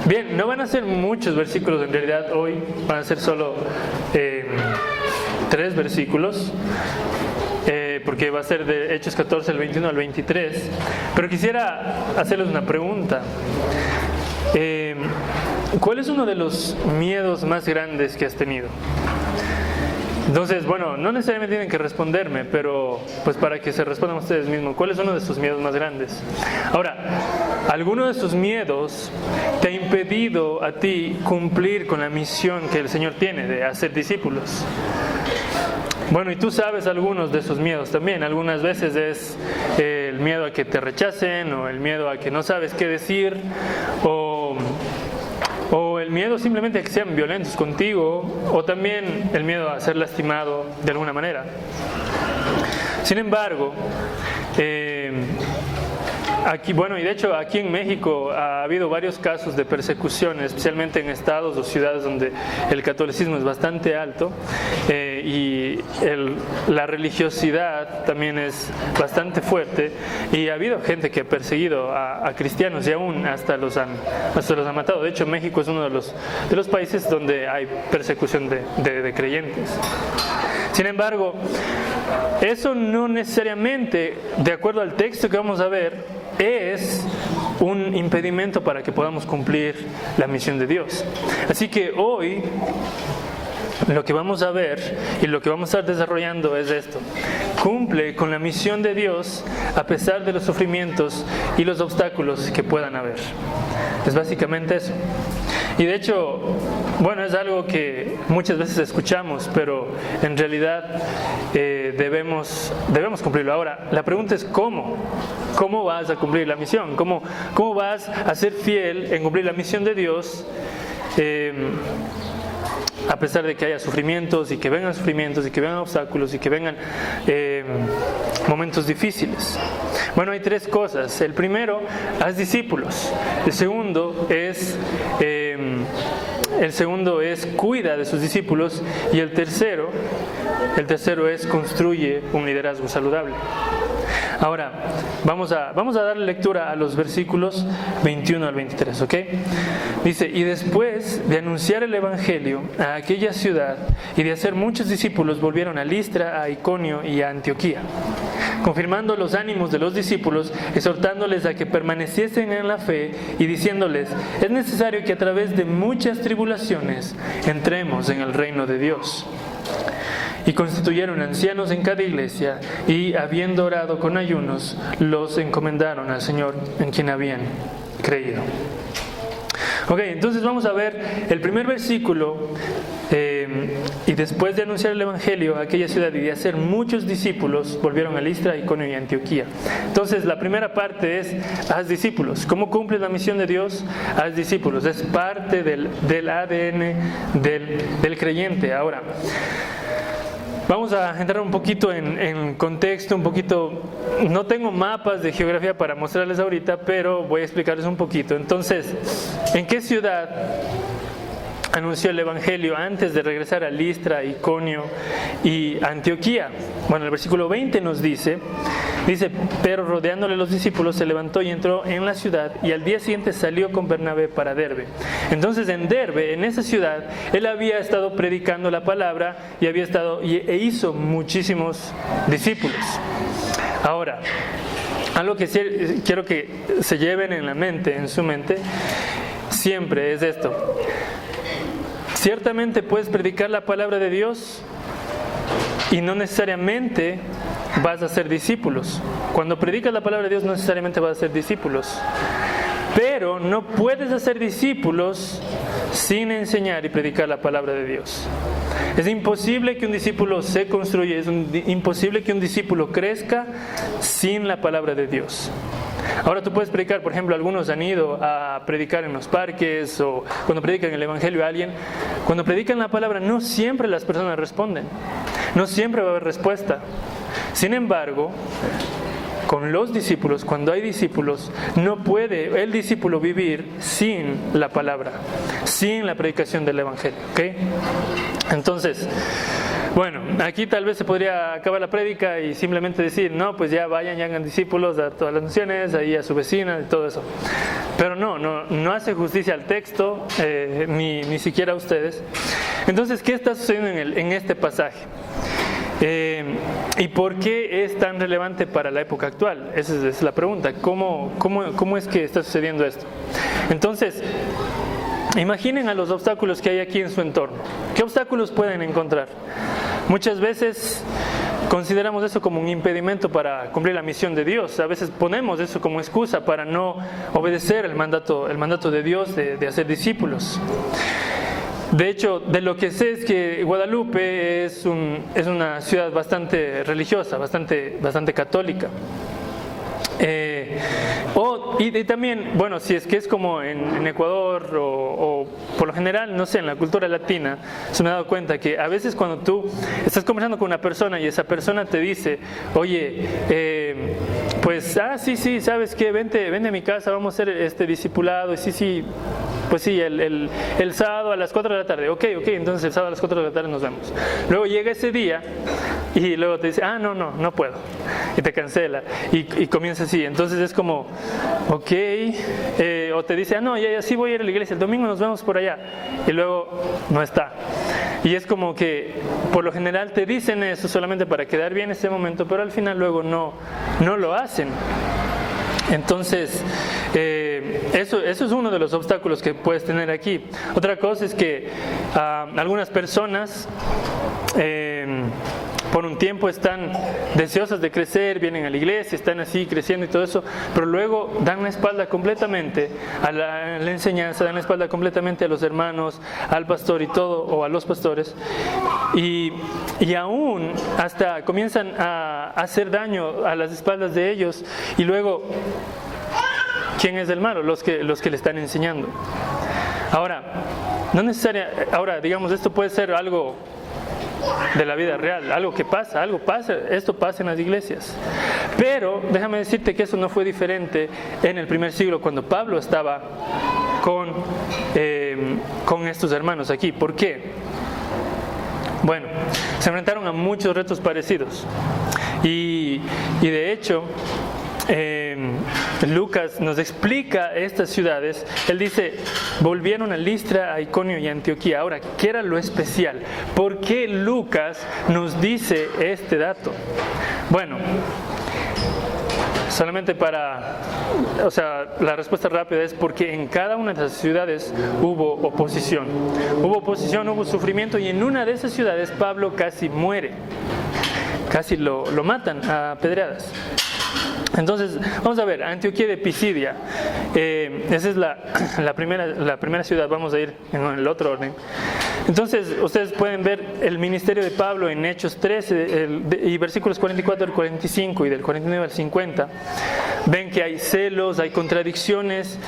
Bien, no van a ser muchos versículos en realidad hoy, van a ser solo 3 versículos, porque va a ser de Hechos 14, el 21 al 23. Pero quisiera hacerles una pregunta. ¿Cuál es uno de los miedos más grandes que has tenido? Entonces, bueno, no necesariamente tienen que responderme, pero pues para que se respondan ustedes mismos, ¿cuál es uno de sus miedos más grandes? Ahora, ¿alguno de sus miedos te ha impedido a ti cumplir con la misión que el Señor tiene de hacer discípulos? Bueno, y tú sabes algunos de esos miedos también. Algunas veces es el miedo a que te rechacen, o el miedo a que no sabes qué decir, o el miedo simplemente a que sean violentos contigo, o también el miedo a ser lastimado de alguna manera. Sin embargo, aquí, bueno, y de hecho aquí en México ha habido varios casos de persecución, especialmente en estados o ciudades donde el catolicismo es bastante alto, y la religiosidad también es bastante fuerte, y ha habido gente que ha perseguido a cristianos y aún hasta los han matado. De hecho, México es uno de los países donde hay persecución de creyentes. Sin embargo, eso no necesariamente, de acuerdo al texto que vamos a ver, es un impedimento para que podamos cumplir la misión de Dios. Así que hoy lo que vamos a ver y lo que vamos a estar desarrollando es esto: cumple con la misión de Dios a pesar de los sufrimientos y los obstáculos que puedan haber. Es básicamente eso. Y de hecho, bueno, es algo que muchas veces escuchamos, pero en realidad debemos cumplirlo. Ahora, la pregunta es ¿cómo? ¿Cómo vas a cumplir la misión? ¿Cómo vas a ser fiel en cumplir la misión de Dios a pesar de que haya sufrimientos y que vengan obstáculos y que vengan momentos difíciles? Bueno, hay 3 cosas. El primero, haz discípulos. El segundo es cuida de sus discípulos. Y el tercero es construye un liderazgo saludable. Ahora, vamos a darle lectura a los versículos 21 al 23, ¿ok? Dice: y después de anunciar el Evangelio a aquella ciudad y de hacer muchos discípulos, volvieron a Listra, a Iconio y a Antioquía, confirmando los ánimos de los discípulos, exhortándoles a que permaneciesen en la fe y diciéndoles: es necesario que a través de muchas tribulaciones entremos en el reino de Dios. Y constituyeron ancianos en cada iglesia, y habiendo orado con ayunos, los encomendaron al Señor en quien habían creído. Ok, entonces vamos a ver el primer versículo. Y después de anunciar el Evangelio a aquella ciudad y de hacer muchos discípulos, volvieron a Listra, Iconio y Antioquía. Entonces la primera parte es: haz discípulos. ¿Cómo cumples la misión de Dios? Haz discípulos. Es parte del ADN del creyente. Ahora, vamos a entrar un poquito en contexto, no tengo mapas de geografía para mostrarles ahorita, pero voy a explicarles un poquito. Entonces, ¿en qué ciudad anunció el Evangelio antes de regresar a Listra, Iconio y Antioquía? Bueno, el versículo 20 nos dice: pero rodeándole los discípulos se levantó y entró en la ciudad, y al día siguiente salió con Bernabé para Derbe. Entonces en Derbe, en esa ciudad, él había estado predicando la palabra e hizo muchísimos discípulos. Ahora, algo que quiero que se lleven en su mente siempre es esto: ciertamente puedes predicar la palabra de Dios y no necesariamente vas a ser discípulos. Cuando predicas la palabra de Dios no necesariamente vas a ser discípulos. Pero no puedes hacer discípulos sin enseñar y predicar la palabra de Dios. Es imposible que un discípulo se construya, es imposible que un discípulo crezca sin la palabra de Dios. Ahora tú puedes predicar, por ejemplo, algunos han ido a predicar en los parques o cuando predican el Evangelio a alguien. Cuando predican la palabra no siempre las personas responden, no siempre va a haber respuesta. Sin embargo, con los discípulos, cuando hay discípulos, no puede el discípulo vivir sin la palabra, sin la predicación del Evangelio, ¿ok? Entonces, Bueno, aquí tal vez se podría acabar la prédica y simplemente decir, no, pues ya vayan y hagan discípulos a todas las naciones, ahí a su vecina y todo eso. Pero no hace justicia al texto, ni siquiera a ustedes. Entonces, ¿qué está sucediendo en este pasaje? ¿Y por qué es tan relevante para la época actual? Esa es la pregunta. ¿Cómo es que está sucediendo esto? Entonces, imaginen a los obstáculos que hay aquí en su entorno. ¿Qué obstáculos pueden encontrar? Muchas veces consideramos eso como un impedimento para cumplir la misión de Dios. A veces ponemos eso como excusa para no obedecer el mandato de Dios de hacer discípulos. De hecho, de lo que sé es que Guadalupe es una ciudad bastante religiosa, bastante católica. Y también, bueno, si es que es como en Ecuador o por lo general, no sé, en la cultura latina, se me ha dado cuenta que a veces cuando tú estás conversando con una persona y esa persona te dice, oye, pues, sí, ¿sabes qué? Vente a mi casa, vamos a hacer este discipulado, y sí, pues sí, el sábado a las 4 de la tarde, ok, entonces el sábado a las 4 de la tarde nos vemos. Luego llega ese día y luego te dice, no puedo, y te cancela, y comienza así. Entonces es como, ok, o te dice, no, ya sí voy a ir a la iglesia, el domingo nos vemos por allá, y luego no está. Y es como que por lo general te dicen eso solamente para quedar bien en ese momento, pero al final luego no lo hacen. Entonces, eso es uno de los obstáculos que puedes tener aquí. Otra cosa es que algunas personas por un tiempo están deseosas de crecer, vienen a la iglesia, están así creciendo y todo eso, pero luego dan la espalda completamente a la enseñanza, dan la espalda completamente a los hermanos, al pastor y todo, o a los pastores, y aún hasta comienzan a hacer daño a las espaldas de ellos, y luego, ¿quién es el malo? Los que le están enseñando. Ahora, digamos, esto puede ser algo de la vida real, algo pasa, esto pasa en las iglesias. Pero déjame decirte que eso no fue diferente en el primer siglo, cuando Pablo estaba con estos hermanos aquí. ¿Por qué? Bueno, se enfrentaron a muchos retos parecidos. Y de hecho, Lucas nos explica estas ciudades. Él dice, volvieron a Listra, a Iconio y a Antioquía. Ahora, ¿qué era lo especial? ¿Por qué Lucas nos dice este dato? Bueno, solamente la respuesta rápida es porque en cada una de esas ciudades hubo oposición, hubo sufrimiento, y en una de esas ciudades Pablo casi muere, casi lo matan a pedradas. Entonces, vamos a ver, Antioquía de Pisidia, esa es la primera ciudad. Vamos a ir en el otro orden. Entonces, ustedes pueden ver el ministerio de Pablo en Hechos 13 y versículos 44 al 45 y del 49 al 50. Ven que hay celos, hay contradicciones,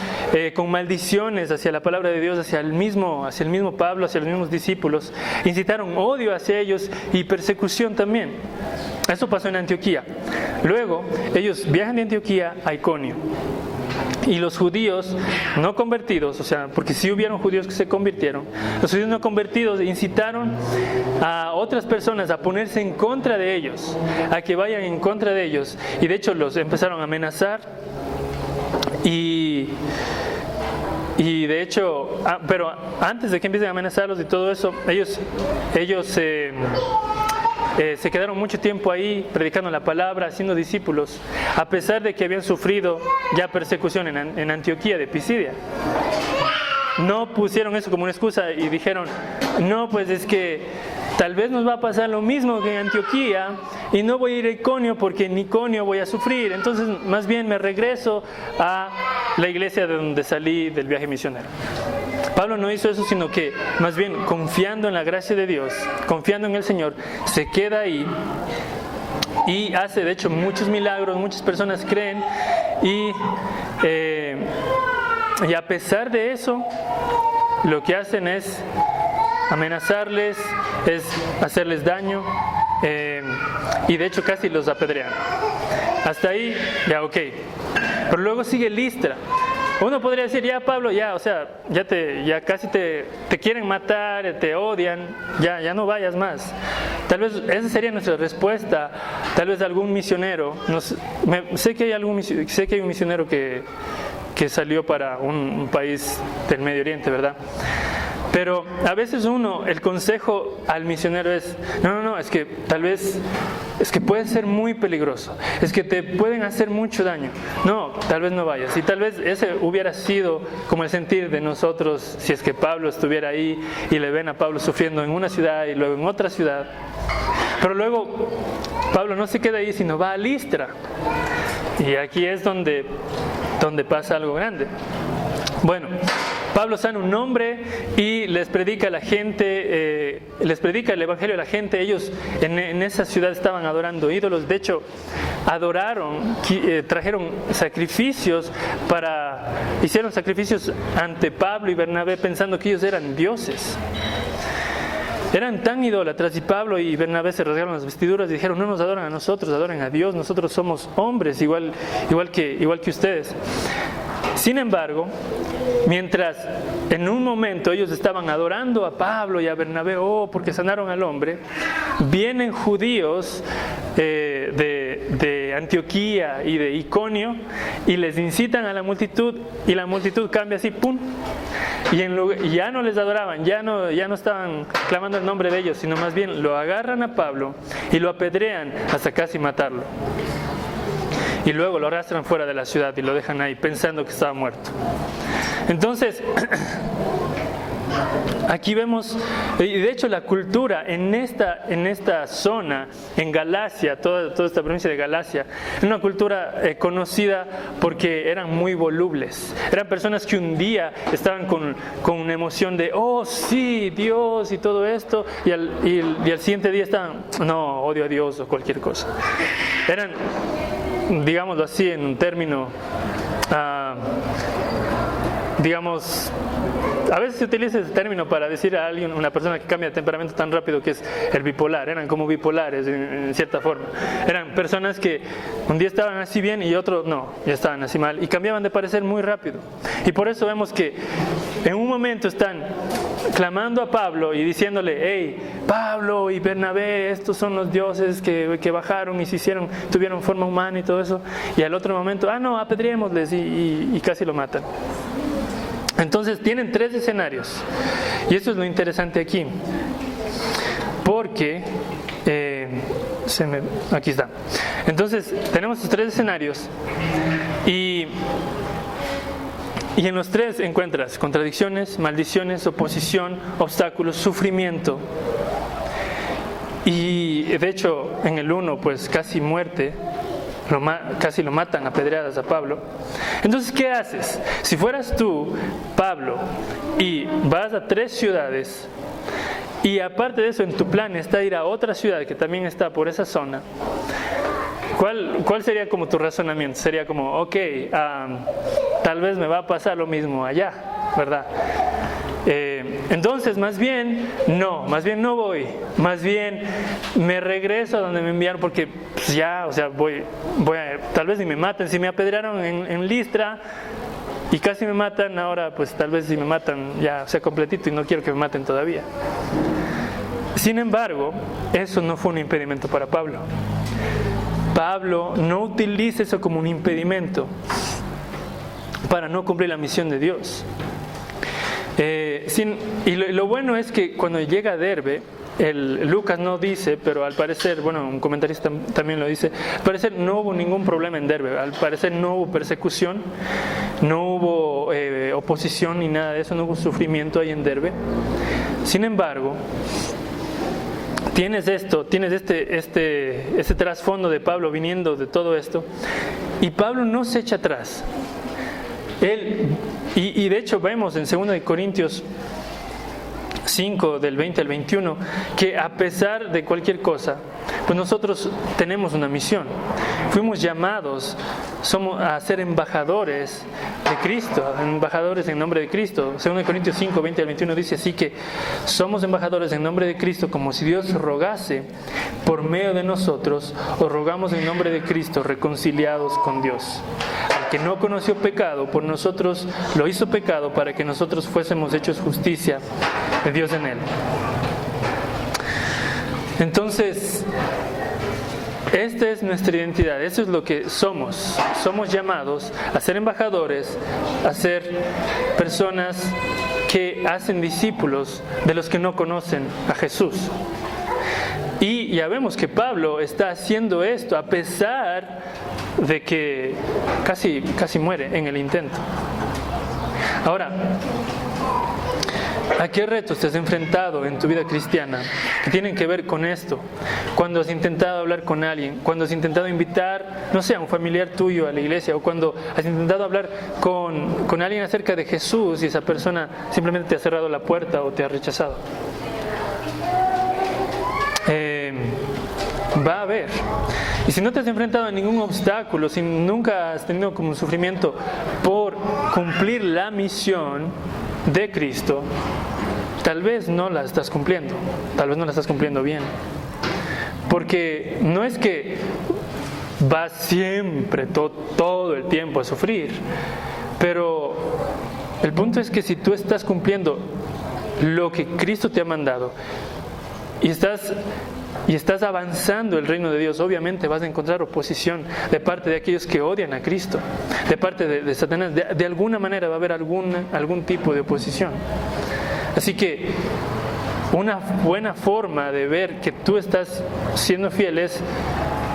con maldiciones hacia la palabra de Dios, hacia el mismo Pablo, hacia los mismos discípulos. Incitaron odio hacia ellos y persecución también. Eso pasó en Antioquía. Luego, ellos viajan de Antioquía a Iconio. Y los judíos no convertidos, porque sí hubieron judíos que se convirtieron, los judíos no convertidos incitaron a otras personas a ponerse en contra de ellos, a que vayan en contra de ellos. Y de hecho los empezaron a amenazar. Y de hecho, pero antes de que empiecen a amenazarlos y todo eso, ellos se quedaron mucho tiempo ahí predicando la palabra, haciendo discípulos, a pesar de que habían sufrido ya persecución en Antioquía de Pisidia. No pusieron eso como una excusa y dijeron, no, pues es que tal vez nos va a pasar lo mismo que en Antioquía y no voy a ir a Iconio porque en Iconio voy a sufrir, entonces más bien me regreso a la iglesia de donde salí del viaje misionero. Pablo no hizo eso, sino que más bien confiando en la gracia de Dios, confiando en el Señor, se queda ahí y hace de hecho muchos milagros, muchas personas creen y a pesar de eso, lo que hacen es amenazarles, es hacerles daño y de hecho casi los apedrean. Hasta ahí, ya ok. Pero luego sigue Listra. Uno podría decir, ya Pablo, ya, o sea, ya casi te quieren matar, te odian, ya no vayas más. Tal vez esa sería nuestra respuesta. Tal vez algún misionero, sé que hay un misionero que salió para un país del Medio Oriente, ¿verdad? Pero a veces el consejo al misionero es, no, es que tal vez, es que puede ser muy peligroso, es que te pueden hacer mucho daño. No, tal vez no vayas. Y tal vez ese hubiera sido como el sentir de nosotros si es que Pablo estuviera ahí y le ven a Pablo sufriendo en una ciudad y luego en otra ciudad. Pero luego Pablo no se queda ahí, sino va a Listra. Y aquí es donde pasa algo grande. Bueno, Pablo sana un hombre y les predica a la gente, les predica el evangelio a la gente. Ellos en esa ciudad estaban adorando ídolos. De hecho, trajeron sacrificios hicieron sacrificios ante Pablo y Bernabé pensando que ellos eran dioses. Eran tan idólatras y Pablo y Bernabé se rasgaron las vestiduras y dijeron, no nos adoran a nosotros, adoran a Dios, nosotros somos hombres igual que ustedes. Sin embargo, mientras en un momento ellos estaban adorando a Pablo y a Bernabé, porque sanaron al hombre, vienen judíos de Antioquía y de Iconio y les incitan a la multitud y la multitud cambia así, ¡pum! Y ya no les adoraban, ya no estaban clamando el nombre de ellos, sino más bien lo agarran a Pablo y lo apedrean hasta casi matarlo. Y luego lo arrastran fuera de la ciudad y lo dejan ahí pensando que estaba muerto. Entonces, aquí vemos, y de hecho la cultura en esta zona, en Galacia, toda esta provincia de Galacia, es una cultura conocida porque eran muy volubles. Eran personas que un día estaban con una emoción de, sí, Dios y todo esto, y al siguiente día estaban, no, odio a Dios o cualquier cosa. Eran, digámoslo así, en un término, digamos, a veces se utiliza ese término para decir a alguien, una persona que cambia de temperamento tan rápido, que es el bipolar. Eran como bipolares en cierta forma. Eran personas que un día estaban así bien y otro no, ya estaban así mal y cambiaban de parecer muy rápido. Y por eso vemos que en un momento están clamando a Pablo y diciéndole, hey, Pablo y Bernabé, estos son los dioses que bajaron y tuvieron forma humana y todo eso. Y al otro momento, no, apedreémosles y casi lo matan. Entonces tienen 3 escenarios y eso es lo interesante aquí, porque aquí está. Entonces tenemos estos 3 escenarios y en los 3 encuentras contradicciones, maldiciones, oposición, obstáculos, sufrimiento. Y de hecho en el 1 pues casi muerte. Casi lo matan a pedradas a Pablo. Entonces, ¿qué haces? Si fueras tú, Pablo, y vas a 3 ciudades, y aparte de eso en tu plan está ir a otra ciudad que también está por esa zona, ¿cuál sería como tu razonamiento? Sería como, tal vez me va a pasar lo mismo allá, ¿verdad? Entonces más bien no voy, más bien me regreso a donde me enviaron, porque pues voy tal vez ni me maten. Si me apedrearon en Listra y casi me matan, ahora pues tal vez si me matan ya sea completito y no quiero que me maten todavía. Sin embargo, eso no fue un impedimento para Pablo. Pablo no utiliza eso como un impedimento para no cumplir la misión de Dios. Y lo bueno es que cuando llega a Derbe, Lucas no dice, pero al parecer, un comentarista también lo dice, al parecer no hubo ningún problema en Derbe, al parecer no hubo persecución, no hubo oposición ni nada de eso, no hubo sufrimiento ahí en Derbe. Sin embargo, tienes este trasfondo de Pablo viniendo de todo esto, y Pablo no se echa atrás. Y de hecho vemos en 2 Corintios 5, del 20 al 21, que a pesar de cualquier cosa, pues nosotros tenemos una misión. Fuimos llamados a ser embajadores de Cristo, embajadores en nombre de Cristo. 2 Corintios 5, 20 al 21 dice así que somos embajadores en nombre de Cristo, como si Dios rogase por medio de nosotros, os rogamos en nombre de Cristo, reconciliados con Dios. A al que no conoció pecado, por nosotros lo hizo pecado para que nosotros fuésemos hechos justicia de Dios en él. Entonces, esta es nuestra identidad, eso es lo que somos. Somos llamados a ser embajadores, a ser personas que hacen discípulos de los que no conocen a Jesús. Y ya vemos que Pablo está haciendo esto a pesar de que casi muere en el intento. Ahora, ¿a qué retos te has enfrentado en tu vida cristiana que tienen que ver con esto? Cuando has intentado hablar con alguien, cuando has intentado invitar, no sé, a un familiar tuyo a la iglesia, o cuando has intentado hablar con alguien acerca de Jesús y esa persona simplemente te ha cerrado la puerta o te ha rechazado. Va a haber. Y si no te has enfrentado a ningún obstáculo, si nunca has tenido como un sufrimiento por cumplir la misión de Cristo, tal vez no la estás cumpliendo, tal vez no la estás cumpliendo bien. Porque no es que vas siempre, todo el tiempo a sufrir, pero el punto es que si tú estás cumpliendo lo que Cristo te ha mandado y estás avanzando el reino de Dios, obviamente vas a encontrar oposición de parte de aquellos que odian a Cristo, de parte de Satanás. De alguna manera va a haber algún tipo de oposición. Así que una buena forma de ver que tú estás siendo fiel es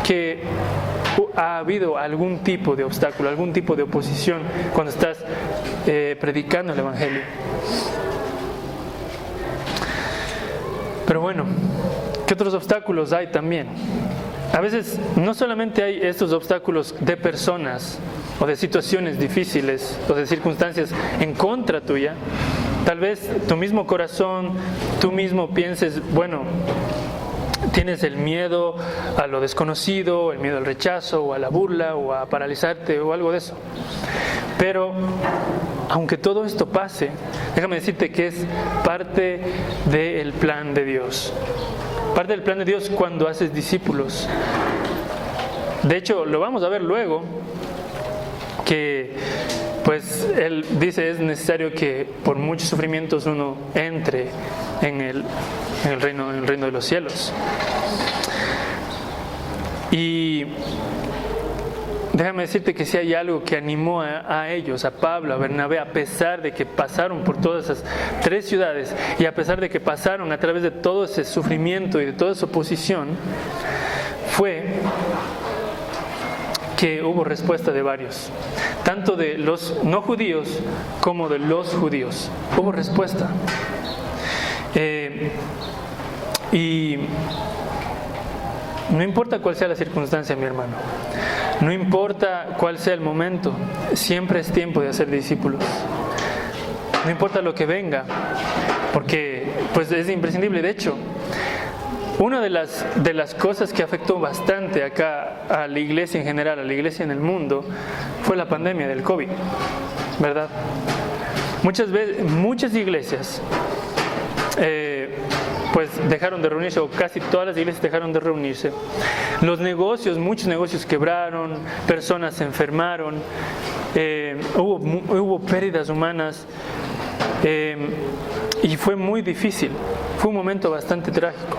que ha habido algún tipo de obstáculo, algún tipo de oposición cuando estás predicando el Evangelio. Pero bueno, ¿qué otros obstáculos hay también? A veces no solamente hay estos obstáculos de personas o de situaciones difíciles o de circunstancias en contra tuya. Tal vez tu mismo corazón, tú mismo pienses, bueno, tienes el miedo a lo desconocido, el miedo al rechazo o a la burla o a paralizarte o algo de eso. Pero aunque todo esto pase, déjame decirte que es parte del plan de Dios. Parte del plan de Dios cuando haces discípulos. De hecho, lo vamos a ver luego, que pues Él dice es necesario que por muchos sufrimientos uno entre en el reino de los cielos. Y déjame decirte que si hay algo que animó a ellos, a Pablo, a Bernabé, a pesar de que pasaron por todas esas 3 ciudades y a pesar de que pasaron a través de todo ese sufrimiento y de toda esa oposición, fue que hubo respuesta de varios, tanto de los no judíos como de los judíos. Hubo respuesta. Y no importa cuál sea la circunstancia, mi hermano, no importa cuál sea el momento, siempre es tiempo de hacer discípulos. No importa lo que venga, porque pues es imprescindible. De hecho, una de las cosas que afectó bastante acá a la iglesia en general, a la iglesia en el mundo, fue la pandemia del COVID, ¿verdad? Muchas iglesias pues dejaron de reunirse, o casi todas las iglesias dejaron de reunirse. Muchos negocios quebraron, personas se enfermaron, hubo pérdidas humanas, y fue muy difícil, fue un momento bastante trágico.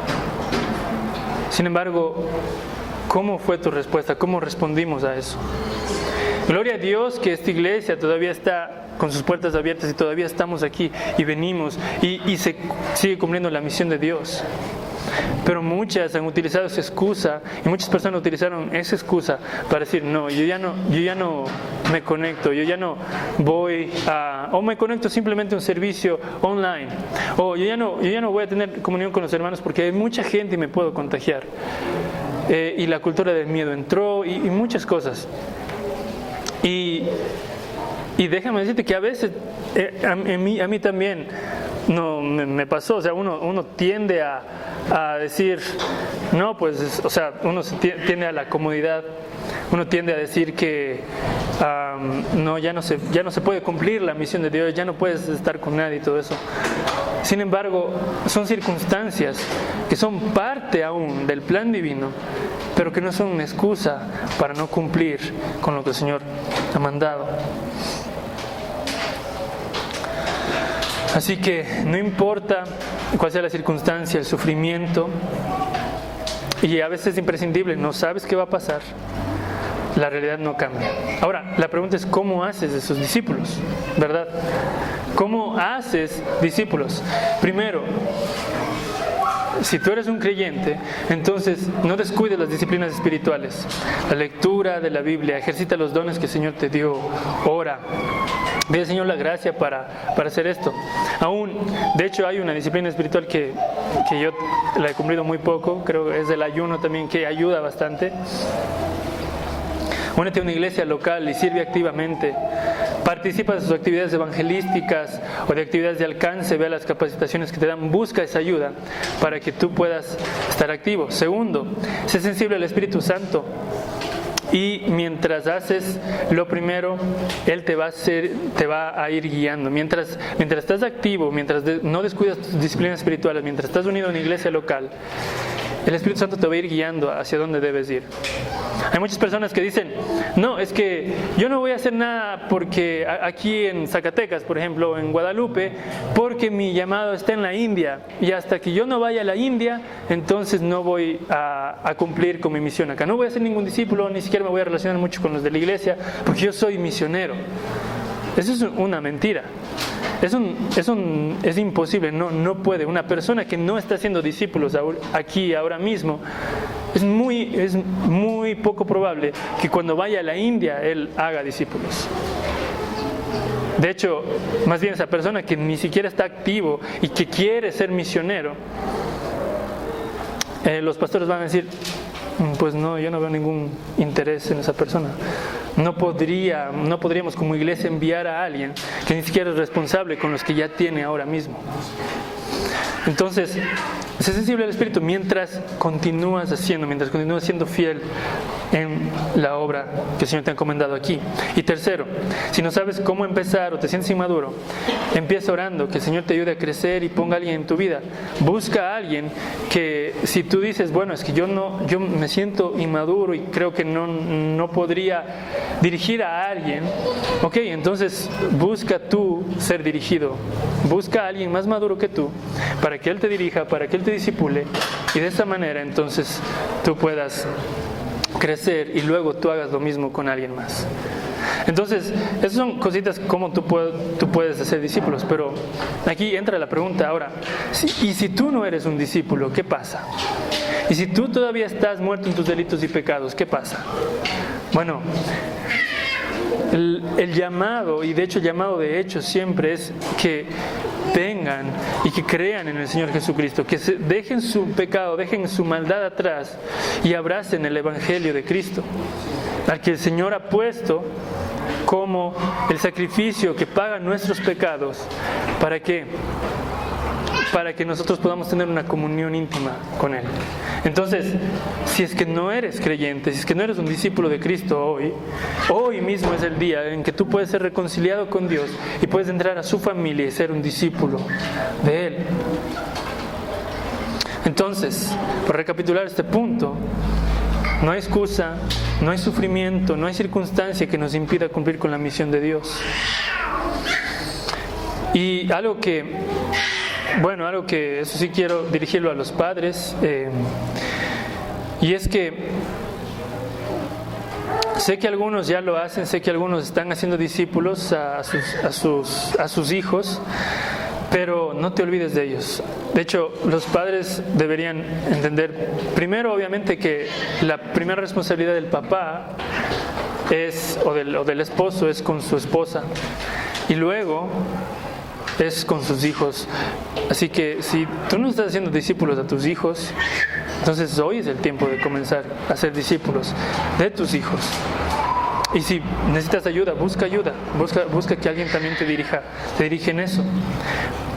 Sin embargo, ¿cómo fue tu respuesta? ¿Cómo respondimos a eso? Gloria a Dios que esta iglesia todavía está con sus puertas abiertas y todavía estamos aquí y venimos y se sigue cumpliendo la misión de Dios. Pero muchas han utilizado esa excusa y muchas personas utilizaron esa excusa para decir, no, yo ya no me conecto, yo ya no voy o me conecto simplemente a un servicio online, o yo ya no voy a tener comunión con los hermanos porque hay mucha gente y me puedo contagiar. Y la cultura del miedo entró y muchas cosas. Y déjame decirte que a veces, a mí también no me pasó, o sea, uno tiende a decir, no, pues, o sea, uno tiende a la comodidad, uno tiende a decir que no, ya no se puede cumplir la misión de Dios, ya no puedes estar con nadie y todo eso. Sin embargo, son circunstancias que son parte aún del plan divino pero que no son una excusa para no cumplir con lo que el Señor ha mandado. Así que no importa cuál sea la circunstancia, el sufrimiento, y a veces es imprescindible, no sabes qué va a pasar, la realidad no cambia. Ahora, la pregunta es ¿cómo haces de esos discípulos? ¿Verdad? ¿Cómo haces discípulos? Primero, si tú eres un creyente, entonces no descuides las disciplinas espirituales. La lectura de la Biblia, ejercita los dones que el Señor te dio, ora. Pide al Señor la gracia para hacer esto. De hecho, hay una disciplina espiritual que yo la he cumplido muy poco, creo que es el ayuno también, que ayuda bastante. Únete a una iglesia local y sirve activamente. Participa de sus actividades evangelísticas o de actividades de alcance, ve las capacitaciones que te dan, busca esa ayuda para que tú puedas estar activo. Segundo, sé sensible al Espíritu Santo. Y mientras haces lo primero, Él te va a ir guiando. Mientras estás activo, mientras no descuidas tus disciplinas espirituales, mientras estás unido a una iglesia local, el Espíritu Santo te va a ir guiando hacia dónde debes ir. Hay muchas personas que dicen, no, es que yo no voy a hacer nada porque aquí en Zacatecas, por ejemplo, en Guadalupe, porque mi llamado está en la India, y hasta que yo no vaya a la India, entonces no voy a cumplir con mi misión acá. No voy a ser ningún discípulo, ni siquiera me voy a relacionar mucho con los de la iglesia, porque yo soy misionero. Eso es una mentira. Es imposible, no puede. Una persona que no está haciendo discípulos aquí, ahora mismo, es muy poco probable que cuando vaya a la India él haga discípulos. De hecho, más bien esa persona que ni siquiera está activo y que quiere ser misionero, los pastores van a decir, pues no, yo no veo ningún interés en esa persona. No podríamos como iglesia enviar a alguien que ni siquiera es responsable con los que ya tiene ahora mismo. Entonces, sé sensible al Espíritu mientras continúas siendo fiel en la obra que el Señor te ha encomendado aquí. Y tercero, si no sabes cómo empezar o te sientes inmaduro, empieza orando, que el Señor te ayude a crecer y ponga a alguien en tu vida. Busca a alguien que, si tú dices, bueno, es que yo me siento inmaduro y creo que no podría dirigir a alguien, ok, entonces busca tú ser dirigido. Busca a alguien más maduro que tú para que Él te dirija, para que Él te discipule, y de esa manera entonces tú puedas crecer y luego tú hagas lo mismo con alguien más. Entonces, esas son cositas como tú puedes hacer discípulos, pero aquí entra la pregunta ahora, ¿y si tú no eres un discípulo, qué pasa? ¿Y si tú todavía estás muerto en tus delitos y pecados, qué pasa? Bueno, el llamado, y de hecho el llamado de hecho siempre es que vengan y que crean en el Señor Jesucristo, que dejen su pecado, dejen su maldad atrás y abracen el Evangelio de Cristo, al que el Señor ha puesto como el sacrificio que paga nuestros pecados. ¿Para qué? Para que nosotros podamos tener una comunión íntima con Él. Entonces, si es que no eres creyente, si es que no eres un discípulo de Cristo hoy mismo es el día en que tú puedes ser reconciliado con Dios y puedes entrar a su familia y ser un discípulo de Él. Entonces, para recapitular este punto, no hay excusa, no hay sufrimiento, no hay circunstancia que nos impida cumplir con la misión de Dios. Y algo que eso sí quiero dirigirlo a los padres, y es que sé que algunos ya lo hacen, sé que algunos están haciendo discípulos a sus hijos, pero no te olvides de ellos. De hecho, los padres deberían entender, primero obviamente, que la primera responsabilidad del papá o del esposo es con su esposa, y luego es con sus hijos. Así que si tú no estás haciendo discípulos a tus hijos, entonces hoy es el tiempo de comenzar a ser discípulos de tus hijos. Y si necesitas ayuda, busca que alguien también te dirige en eso.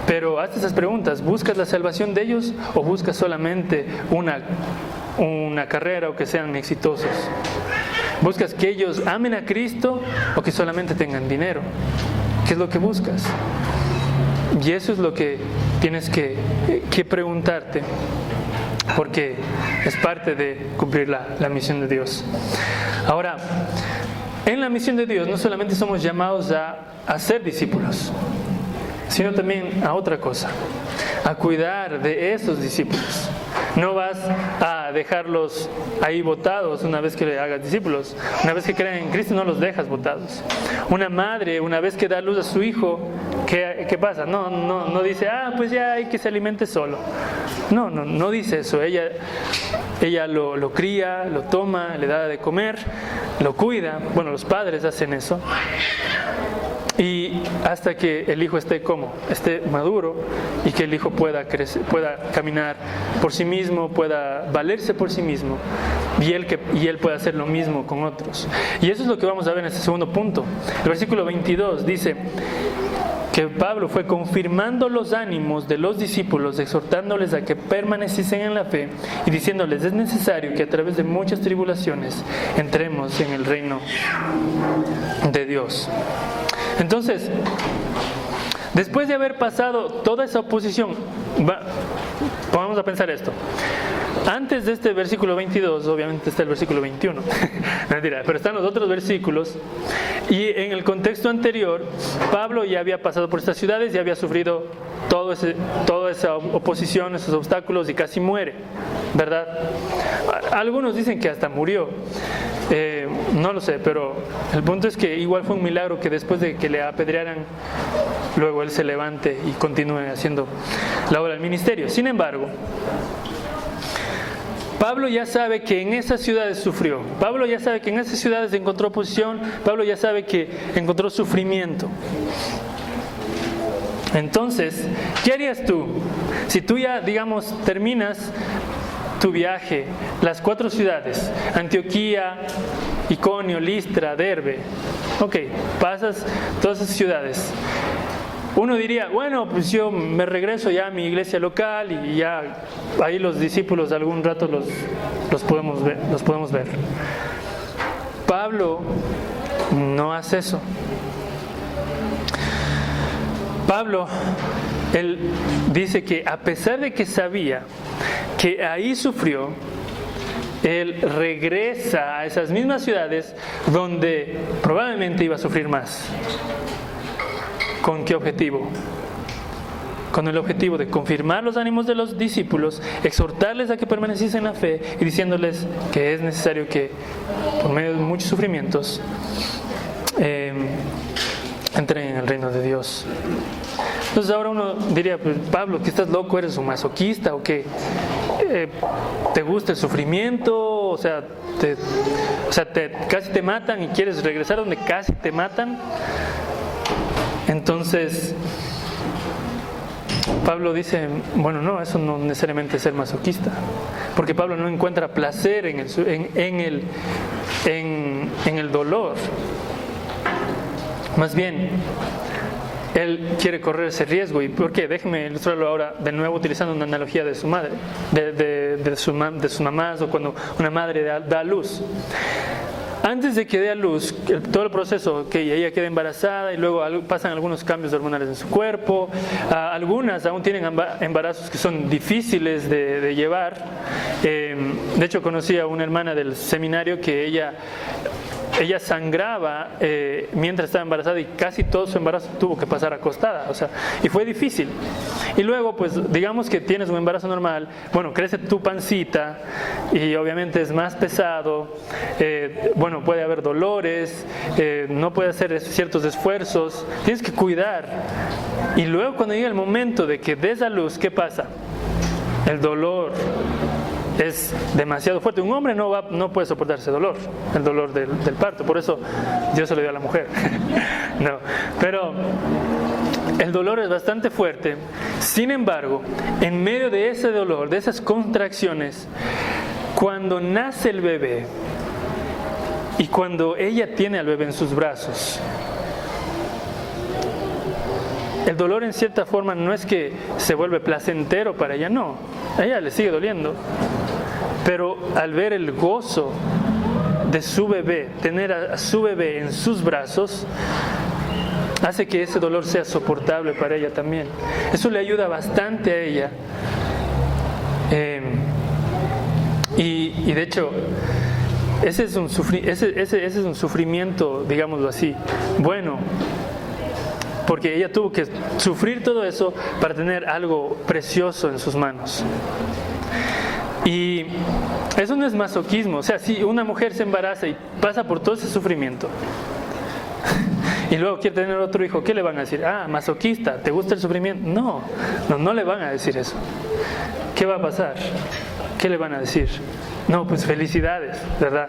Pero haz esas preguntas: ¿buscas la salvación de ellos o buscas solamente una carrera o que sean exitosos? ¿Buscas que ellos amen a Cristo o que solamente tengan dinero? ¿Qué es lo que buscas? Y eso es lo que tienes que preguntarte. porque es parte de cumplir la misión de Dios. Ahora, en la misión de Dios no solamente somos llamados a ser discípulos, sino también a otra cosa, a cuidar de esos discípulos. No vas a dejarlos ahí botados una vez que le hagas discípulos. Una vez que creen en Cristo no los dejas botados. Una madre, una vez que da luz a su hijo, ¿qué pasa? No dice, pues ya hay que se alimente solo. No dice eso. Ella lo cría, lo toma, le da de comer, lo cuida. Bueno, los padres hacen eso. Y hasta que el hijo esté maduro y que el hijo pueda crecer, pueda caminar por sí mismo, pueda valerse por sí mismo, y él pueda hacer lo mismo con otros. Y eso es lo que vamos a ver en este segundo punto. El versículo 22 dice que Pablo fue confirmando los ánimos de los discípulos, exhortándoles a que permaneciesen en la fe y diciéndoles: es necesario que a través de muchas tribulaciones entremos en el reino de Dios. Entonces, después de haber pasado toda esa oposición, vamos a pensar esto. Antes de este versículo 22, obviamente está el versículo 21, mentira, pero están los otros versículos, y en el contexto anterior, Pablo ya había pasado por estas ciudades, ya había sufrido toda esa oposición, esos obstáculos, y casi muere, ¿verdad? Algunos dicen que hasta murió. No lo sé, pero el punto es que igual fue un milagro que después de que le apedrearan, luego él se levante y continúe haciendo la obra del ministerio. Sin embargo, Pablo ya sabe que en esas ciudades sufrió. Pablo ya sabe que en esas ciudades encontró oposición. Pablo ya sabe que encontró sufrimiento. Entonces, ¿qué harías tú? Si tú ya, digamos, terminas tu viaje, las 4 ciudades, Antioquía, Iconio, Listra, Derbe, pasas todas esas ciudades. Uno diría, bueno, pues yo me regreso ya a mi iglesia local y ya ahí los discípulos algún rato los podemos ver. Pablo no hace eso. Pablo, él dice que a pesar de que sabía que ahí sufrió, él regresa a esas mismas ciudades donde probablemente iba a sufrir más. ¿Con qué objetivo? Con el objetivo de confirmar los ánimos de los discípulos, exhortarles a que permaneciesen en la fe y diciéndoles que es necesario que, por medio de muchos sufrimientos, entren en el reino de Dios. Entonces ahora uno diría, pues, Pablo, ¿que estás loco? ¿Eres un masoquista o qué? ¿Te gusta el sufrimiento? O sea, casi te matan y quieres regresar donde casi te matan. Entonces Pablo dice, bueno, no, eso no necesariamente es ser masoquista, porque Pablo no encuentra placer en el dolor. Más bien, él quiere correr ese riesgo. ¿Y por qué? Déjenme ilustrarlo ahora de nuevo utilizando una analogía de su madre, de sus mamás, o cuando una madre da a luz. Antes de que dé a luz, todo el proceso, que ella queda embarazada y luego pasan algunos cambios hormonales en su cuerpo. Algunas aún tienen embarazos que son difíciles de llevar. De hecho, conocí a una hermana del seminario que ella sangraba mientras estaba embarazada y casi todo su embarazo tuvo que pasar acostada, y fue difícil. Y luego, pues, digamos que tienes un embarazo normal, bueno, crece tu pancita y obviamente es más pesado, puede haber dolores, no puede hacer ciertos esfuerzos, tienes que cuidar. Y luego cuando llega el momento de que des a luz, ¿qué pasa? El dolor es demasiado fuerte. Un hombre no puede soportar ese dolor, el dolor del parto. Por eso Dios se lo dio a la mujer. No, pero el dolor es bastante fuerte. Sin embargo, en medio de ese dolor, de esas contracciones, cuando nace el bebé y cuando ella tiene al bebé en sus brazos, el dolor en cierta forma no es que se vuelve placentero para ella, no. A ella le sigue doliendo. Pero al ver el gozo de su bebé, tener a su bebé en sus brazos, hace que ese dolor sea soportable para ella también. Eso le ayuda bastante a ella Y de hecho, ese es un sufrimiento, digámoslo así, bueno, porque ella tuvo que sufrir todo eso para tener algo precioso en sus manos. Y eso no es masoquismo. O sea, si una mujer se embaraza y pasa por todo ese sufrimiento y luego quiere tener otro hijo, ¿qué le van a decir? Ah, masoquista, ¿te gusta el sufrimiento? No le van a decir eso. ¿Qué va a pasar? ¿Qué le van a decir? No, pues felicidades, ¿verdad?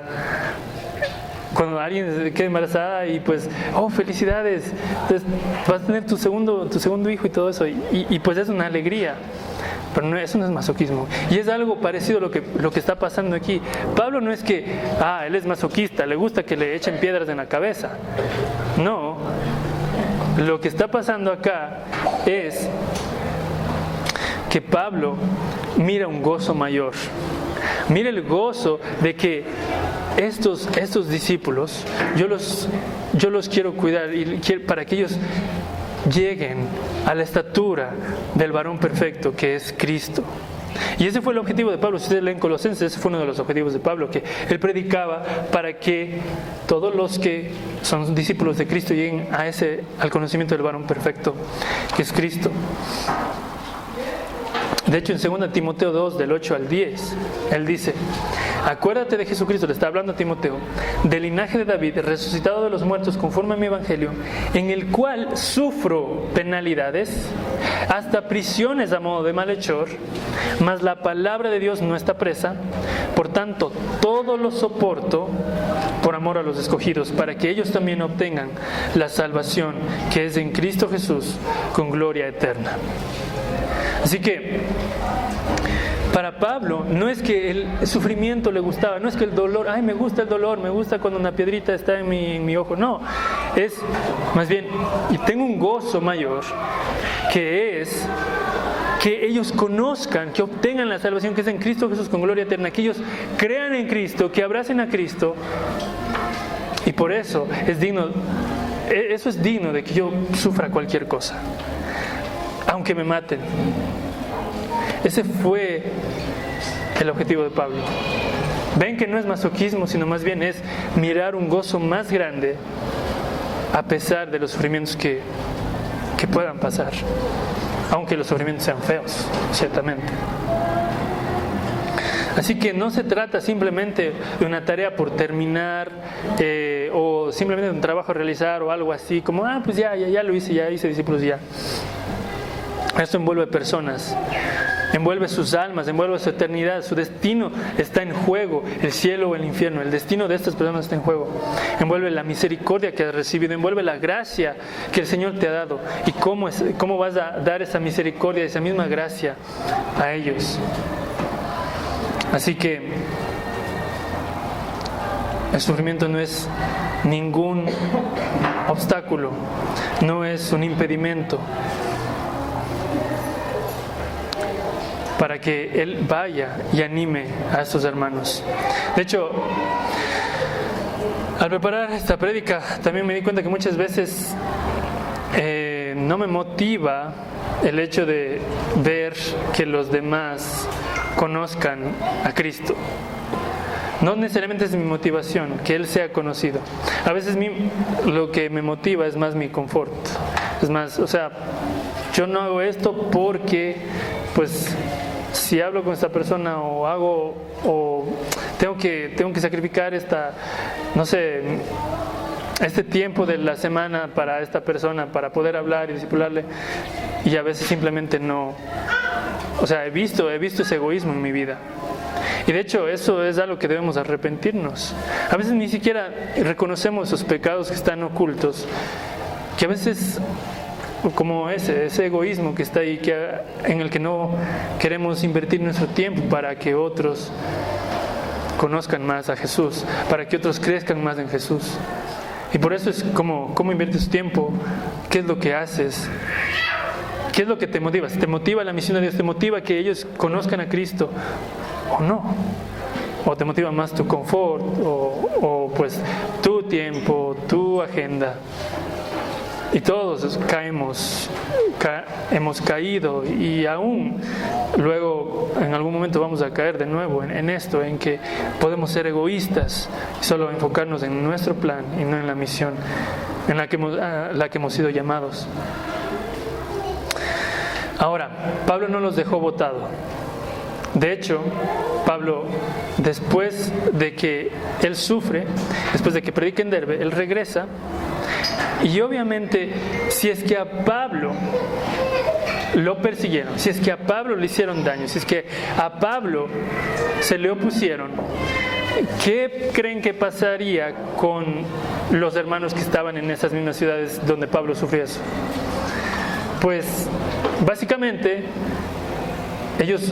Cuando alguien queda embarazada y pues, oh, felicidades, pues vas a tener tu segundo hijo y todo eso, y pues es una alegría. Pero no, eso no es masoquismo. Y es algo parecido a lo que está pasando aquí. Pablo no es que, él es masoquista, le gusta que le echen piedras en la cabeza. No, lo que está pasando acá es que Pablo mira un gozo mayor. Mira el gozo de que estos discípulos, yo los quiero cuidar para que ellos lleguen a la estatura del varón perfecto que es Cristo. Y ese fue el objetivo de Pablo. Si ustedes leen Colosenses, ese fue uno de los objetivos de Pablo, que él predicaba para que todos los que son discípulos de Cristo lleguen al conocimiento del varón perfecto que es Cristo. De hecho, en 2 Timoteo 2, del 8 al 10, él dice: acuérdate de Jesucristo, le está hablando a Timoteo, del linaje de David, resucitado de los muertos conforme a mi evangelio, en el cual sufro penalidades, hasta prisiones a modo de malhechor, mas la palabra de Dios no está presa. Por tanto, todo lo soporto por amor a los escogidos, para que ellos también obtengan la salvación que es en Cristo Jesús, con gloria eterna. Así que para Pablo no es que el sufrimiento le gustaba, no es que el dolor, me gusta el dolor, me gusta cuando una piedrita está en mi ojo, no, es más bien, y tengo un gozo mayor, que es que ellos conozcan, que obtengan la salvación que es en Cristo Jesús con gloria eterna, que ellos crean en Cristo, que abracen a Cristo, y por eso es digno de que yo sufra cualquier cosa, aunque me maten. Ese fue el objetivo de Pablo. Ven que no es masoquismo, sino más bien es mirar un gozo más grande a pesar de los sufrimientos que puedan pasar, aunque los sufrimientos sean feos, ciertamente. Así que no se trata simplemente de una tarea por terminar o simplemente de un trabajo a realizar o algo así, como pues ya lo hice, ya hice discípulos y ya. Esto envuelve personas, envuelve sus almas, envuelve su eternidad, su destino está en juego, el cielo o el infierno, el destino de estas personas está en juego. Envuelve la misericordia que has recibido, envuelve la gracia que el Señor te ha dado y cómo vas a dar esa misericordia, esa misma gracia a ellos. Así que el sufrimiento no es ningún obstáculo, no es un impedimento para que Él vaya y anime a estos hermanos. De hecho, al preparar esta prédica también me di cuenta que muchas veces no me motiva el hecho de ver que los demás conozcan a Cristo. No necesariamente es mi motivación que Él sea conocido. A veces lo que me motiva es más mi confort. Es más, yo no hago esto porque, pues, si hablo con esta persona o tengo que sacrificar este tiempo de la semana para esta persona, para poder hablar y discipularle, y a veces simplemente no. He visto ese egoísmo en mi vida. Y de hecho eso es algo que debemos arrepentirnos. A veces ni siquiera reconocemos esos pecados que están ocultos, que a veces, como ese egoísmo que está ahí, en el que no queremos invertir nuestro tiempo para que otros conozcan más a Jesús, para que otros crezcan más en Jesús. Y por eso es cómo inviertes tu tiempo, qué es lo que haces, qué es lo que te motiva. Si te motiva la misión de Dios, te motiva que ellos conozcan a Cristo o no, o te motiva más tu confort o pues tu tiempo, tu agenda. Y todos hemos caído, y aún luego en algún momento vamos a caer de nuevo en esto, en que podemos ser egoístas y solo enfocarnos en nuestro plan y no en la misión en la que hemos sido llamados. Ahora, Pablo no los dejó botado. De hecho, Pablo, después de que él sufre, después de que predica en Derbe, él regresa. Y obviamente, si es que a Pablo lo persiguieron, si es que a Pablo le hicieron daño, si es que a Pablo se le opusieron, ¿qué creen que pasaría con los hermanos que estaban en esas mismas ciudades donde Pablo sufrió eso? Pues básicamente ellos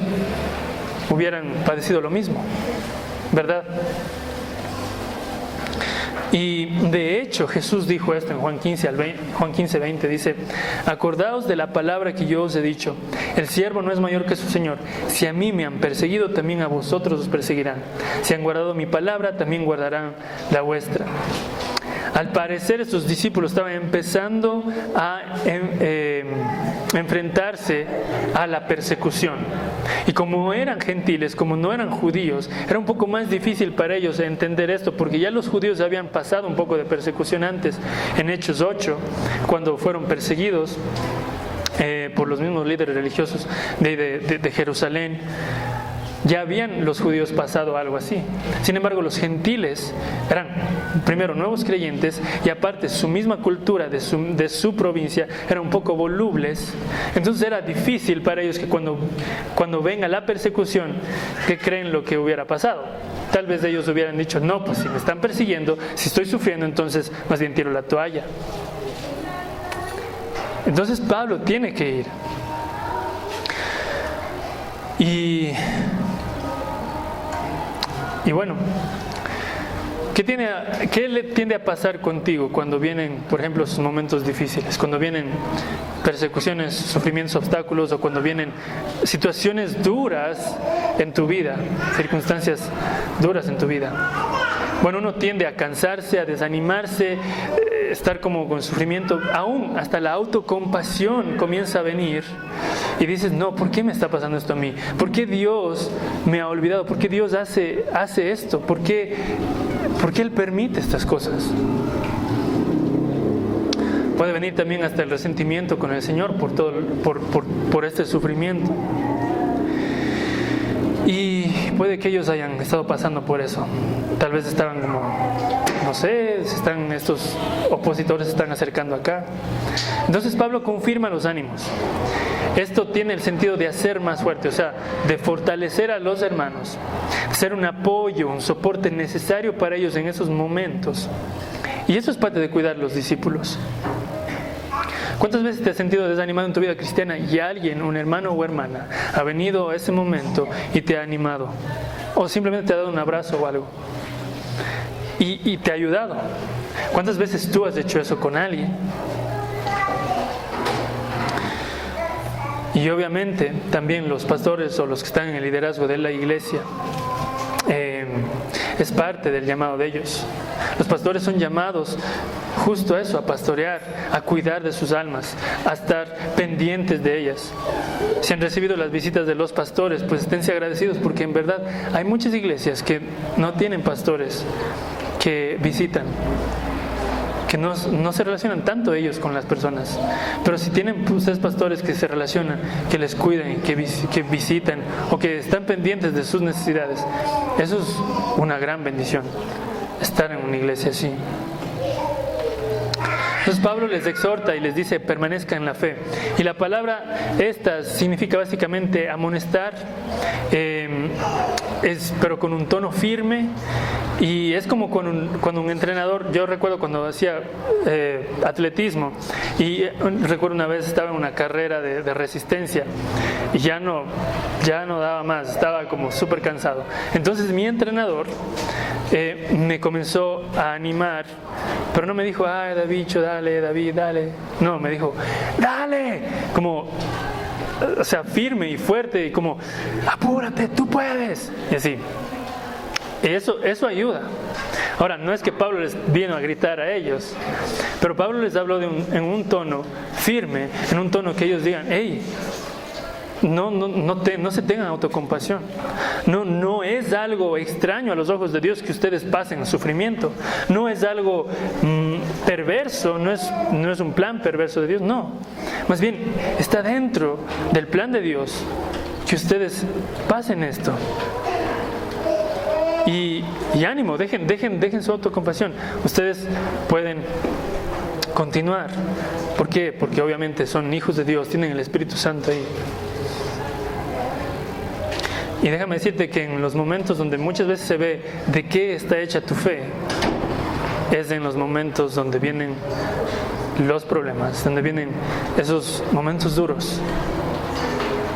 hubieran padecido lo mismo, ¿verdad? Y de hecho Jesús dijo esto en Juan 15:20, dice: acordaos de la palabra que yo os he dicho, el siervo no es mayor que su Señor. Si a mí me han perseguido, también a vosotros os perseguirán. Si han guardado mi palabra, también guardarán la vuestra. Al parecer estos discípulos estaban empezando a enfrentarse a la persecución. Y como eran gentiles, como no eran judíos, era un poco más difícil para ellos entender esto, porque ya los judíos habían pasado un poco de persecución antes, en Hechos 8, cuando fueron perseguidos por los mismos líderes religiosos de Jerusalén. Ya habían los judíos pasado algo así. Sin embargo, los gentiles eran primero nuevos creyentes, y aparte su misma cultura de su provincia era un poco volubles. Entonces era difícil para ellos que cuando venga la persecución, que creen lo que hubiera pasado. Tal vez ellos hubieran dicho: no, pues si me están persiguiendo, si estoy sufriendo, entonces más bien tiro la toalla. Entonces Pablo tiene que ir. Y bueno, ¿qué le tiende a pasar contigo cuando vienen, por ejemplo, esos momentos difíciles? Cuando vienen persecuciones, sufrimientos, obstáculos, o cuando vienen situaciones duras en tu vida, circunstancias duras en tu vida. Bueno, uno tiende a cansarse, a desanimarse, estar como con sufrimiento. Aún hasta la autocompasión comienza a venir. Y dices: no, ¿por qué me está pasando esto a mí? ¿Por qué Dios me ha olvidado? ¿Por qué Dios hace esto? ¿Por qué Él permite estas cosas? Puede venir también hasta el resentimiento con el Señor por este sufrimiento. Y puede que ellos hayan estado pasando por eso. Tal vez estaban como, no sé, estos opositores se están acercando acá. Entonces Pablo confirma los ánimos. Esto tiene el sentido de hacer más fuerte, o sea, de fortalecer a los hermanos, ser un apoyo, un soporte necesario para ellos en esos momentos. Y eso es parte de cuidar a los discípulos. ¿Cuántas veces te has sentido desanimado en tu vida cristiana y alguien, un hermano o hermana, ha venido a ese momento y te ha animado? O simplemente te ha dado un abrazo o algo. Y te ha ayudado. ¿Cuántas veces tú has hecho eso con alguien? Y obviamente también los pastores o los que están en el liderazgo de la iglesia, es parte del llamado de ellos. Los pastores son llamados justo a eso, a pastorear, a cuidar de sus almas, a estar pendientes de ellas. Si han recibido las visitas de los pastores, pues esténse agradecidos, porque en verdad hay muchas iglesias que no tienen pastores que visitan, que no se relacionan tanto ellos con las personas. Pero si tienen ustedes pastores que se relacionan, que les cuidan, que visitan o que están pendientes de sus necesidades, eso es una gran bendición, estar en una iglesia así. Entonces Pablo les exhorta y les dice: permanezcan en la fe. Y la palabra esta significa básicamente amonestar, pero con un tono firme. Y es como cuando un entrenador, yo recuerdo cuando hacía atletismo, y recuerdo una vez estaba en una carrera de resistencia y ya no daba más, estaba como súper cansado. Entonces mi entrenador me comenzó a animar, pero no me dijo: ay, Davicho, dale, David, dale. No, me dijo: dale, como, o sea, firme y fuerte, y como: apúrate, tú puedes. Y así. Eso ayuda. Ahora, no es que Pablo les vino a gritar a ellos, pero Pablo les habló en un tono firme, en un tono que ellos digan, hey, no se tengan autocompasión. No es algo extraño a los ojos de Dios que ustedes pasen sufrimiento. No es algo perverso, no es un plan perverso de Dios, no. Más bien, está dentro del plan de Dios que ustedes pasen esto. Y ánimo, dejen su autocompasión. Ustedes pueden continuar. ¿Por qué? Porque obviamente son hijos de Dios, tienen el Espíritu Santo ahí. Y déjame decirte que en los momentos donde muchas veces se ve de qué está hecha tu fe, es en los momentos donde vienen los problemas, donde vienen esos momentos duros.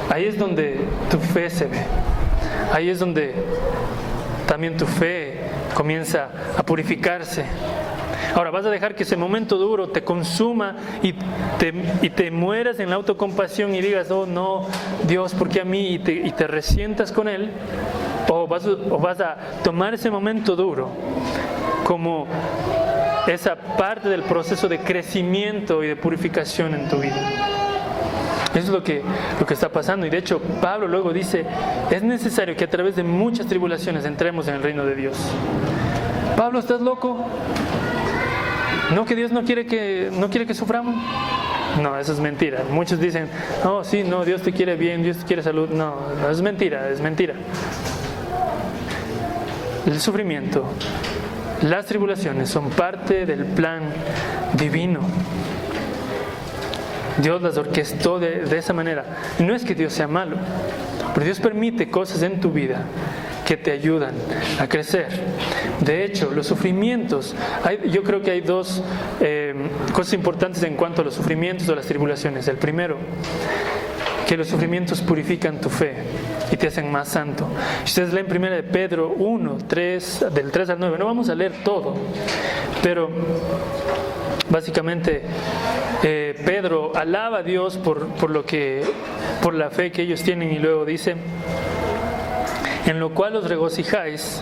Ahí es donde tu fe se ve. Ahí es donde también tu fe comienza a purificarse. Ahora, ¿vas a dejar que ese momento duro te consuma y te mueras en la autocompasión y digas, oh no, Dios, ¿por qué a mí? Y te resientas con Él? ¿O vas a tomar ese momento duro como esa parte del proceso de crecimiento y de purificación en tu vida? Eso es lo que está pasando. Y de hecho, Pablo luego dice, es necesario que a través de muchas tribulaciones entremos en el reino de Dios. Pablo, ¿estás loco? ¿No que Dios no quiere que suframos? No, eso es mentira. Muchos dicen, oh sí, no, Dios te quiere bien, Dios te quiere salud. No, es mentira, es mentira. El sufrimiento, las tribulaciones son parte del plan divino. Dios las orquestó de esa manera. No es que Dios sea malo, pero Dios permite cosas en tu vida que te ayudan a crecer. De hecho, los sufrimientos, yo creo que hay dos cosas importantes en cuanto a los sufrimientos o las tribulaciones. El primero, que los sufrimientos purifican tu fe y te hacen más santo. Si ustedes leen 1 de Pedro 1, 3, del 3 al 9, no vamos a leer todo, pero básicamente Pedro alaba a Dios por la fe que ellos tienen, y luego dice, en lo cual os regocijáis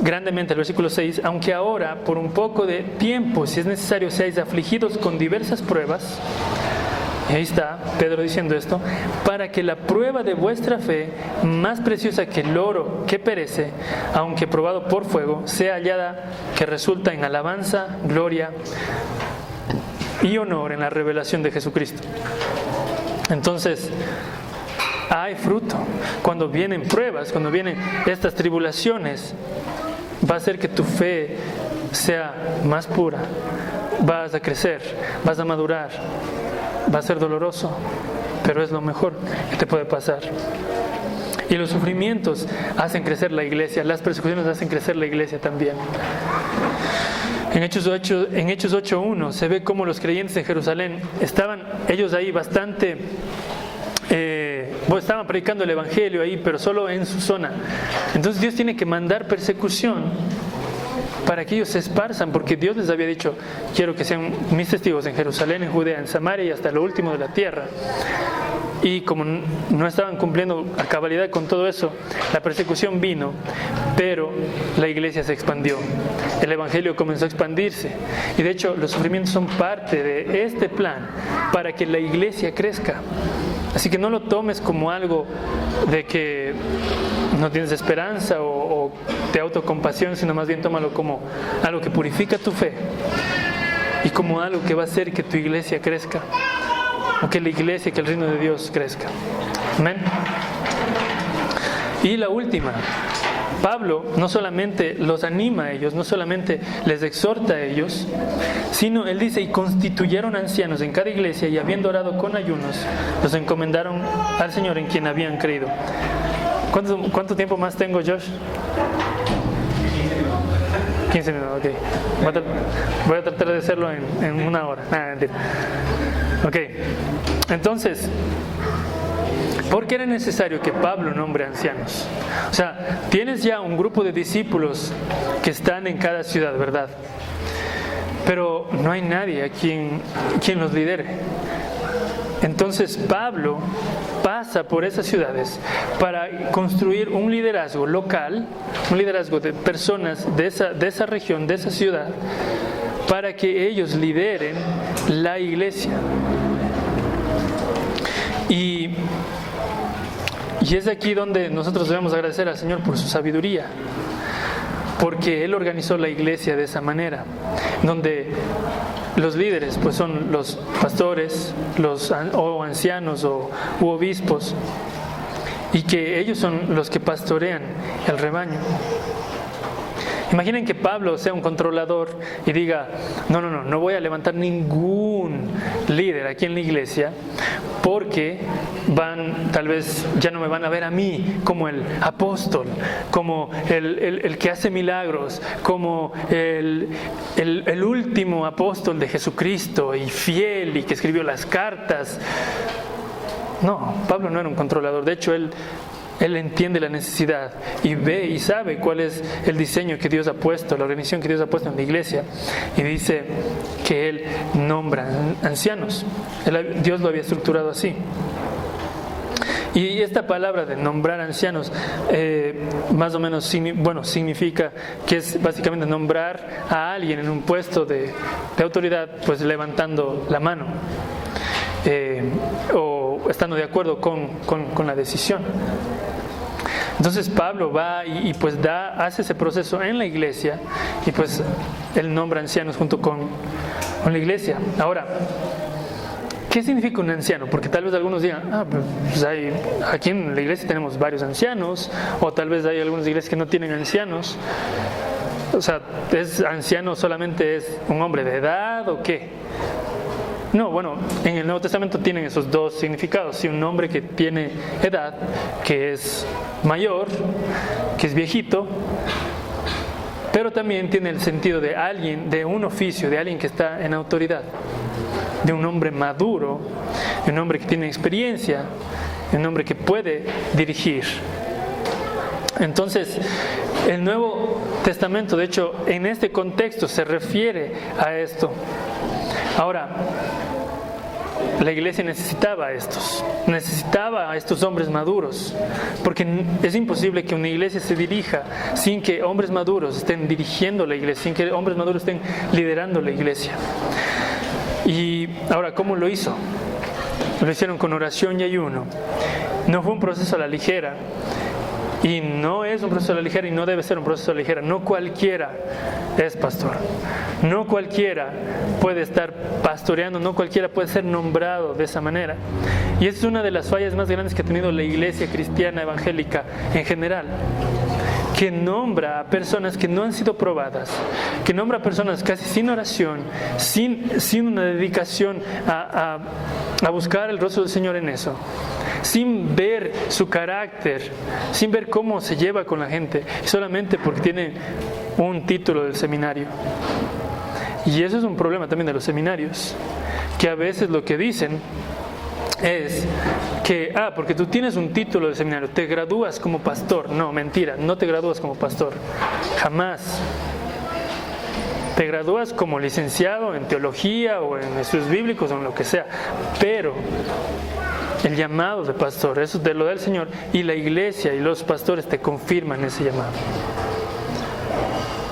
grandemente, el versículo 6, aunque ahora por un poco de tiempo, si es necesario, seáis afligidos con diversas pruebas. Y ahí está Pedro diciendo esto, para que la prueba de vuestra fe, más preciosa que el oro que perece, aunque probado por fuego, sea hallada que resulta en alabanza, gloria y honor en la revelación de Jesucristo. Entonces, hay fruto. Cuando vienen pruebas, cuando vienen estas tribulaciones, va a hacer que tu fe sea más pura. Vas a crecer, vas a madurar. Va a ser doloroso, pero es lo mejor que te puede pasar. Y los sufrimientos hacen crecer la iglesia, las persecuciones hacen crecer la iglesia también. En Hechos 8:1 se ve cómo los creyentes en Jerusalén estaban ellos ahí bastante... estaban predicando el evangelio ahí, pero solo en su zona. Entonces Dios tiene que mandar persecución para que ellos se esparzan, porque Dios les había dicho, quiero que sean mis testigos en Jerusalén, en Judea, en Samaria y hasta lo último de la tierra. Y como no estaban cumpliendo a cabalidad con todo eso, la persecución vino, pero la iglesia se expandió. El evangelio comenzó a expandirse. Y de hecho, los sufrimientos son parte de este plan para que la iglesia crezca. Así que no lo tomes como algo de que no tienes esperanza o de autocompasión, sino más bien tómalo como algo que purifica tu fe y como algo que va a hacer que tu iglesia crezca, o que la iglesia, que el reino de Dios crezca. Amén. Y la última, Pablo no solamente los anima a ellos, no solamente les exhorta a ellos, sino él dice, y constituyeron ancianos en cada iglesia, y habiendo orado con ayunos, los encomendaron al Señor en quien habían creído. ¿Cuánto tiempo más tengo, Josh? 15 minutos, ok. Voy a tratar de hacerlo en una hora. Mentira. Ok, entonces, ¿por qué era necesario que Pablo nombre ancianos? O sea, tienes ya un grupo de discípulos que están en cada ciudad, ¿verdad? Pero no hay nadie a quien los lidere. Entonces Pablo pasa por esas ciudades para construir un liderazgo local, un liderazgo de personas de esa región, de esa ciudad, para que ellos lideren la iglesia. Y es aquí donde nosotros debemos agradecer al Señor por su sabiduría, porque Él organizó la iglesia de esa manera, donde los líderes pues son los pastores, o ancianos u obispos, y que ellos son los que pastorean el rebaño. Imaginen que Pablo sea un controlador y diga, no voy a levantar ningún líder aquí en la iglesia, porque tal vez ya no me van a ver a mí como el apóstol, como el que hace milagros, como el último apóstol de Jesucristo y fiel y que escribió las cartas. No, Pablo no era un controlador. De hecho, él entiende la necesidad y ve y sabe cuál es el diseño que Dios ha puesto, la organización que Dios ha puesto en la iglesia, y dice que Él nombra ancianos. Dios lo había estructurado así. Y esta palabra de nombrar ancianos más o menos significa que es básicamente nombrar a alguien en un puesto de autoridad, pues levantando la mano o estando de acuerdo con la decisión. Entonces Pablo va y pues hace ese proceso en la iglesia, y pues él nombra ancianos junto con la iglesia. Ahora, ¿qué significa un anciano? Porque tal vez algunos digan, pues aquí en la iglesia tenemos varios ancianos, o tal vez hay algunas iglesias que no tienen ancianos. O sea, ¿es anciano solamente es un hombre de edad o qué? No, en el Nuevo Testamento tienen esos dos significados. Sí, un hombre que tiene edad, que es mayor, que es viejito, pero también tiene el sentido de alguien, de un oficio, de alguien que está en autoridad, de un hombre maduro, de un hombre que tiene experiencia, de un hombre que puede dirigir. Entonces, el Nuevo Testamento, de hecho, en este contexto se refiere a esto. Ahora, la iglesia necesitaba a estos hombres maduros, porque es imposible que una iglesia se dirija sin que hombres maduros estén dirigiendo la iglesia, sin que hombres maduros estén liderando la iglesia. Y ahora, ¿cómo lo hizo? Lo hicieron con oración y ayuno. No fue un proceso a la ligera. Y no es un proceso a la ligera y no debe ser un proceso a la ligera. No cualquiera es pastor. No cualquiera puede estar pastoreando, no cualquiera puede ser nombrado de esa manera. Y esa es una de las fallas más grandes que ha tenido la iglesia cristiana evangélica en general, que nombra a personas que no han sido probadas, que nombra a personas casi sin oración, sin una dedicación a buscar el rostro del Señor en eso, sin ver su carácter, sin ver cómo se lleva con la gente, solamente porque tiene un título del seminario. Y eso es un problema también de los seminarios, que a veces lo que dicen es que, porque tú tienes un título de seminario, te gradúas como pastor. No, mentira, no te gradúas como pastor, jamás. Te gradúas como licenciado en teología o en estudios bíblicos o en lo que sea, pero el llamado de pastor, eso te lo da el Señor, y la iglesia y los pastores te confirman ese llamado.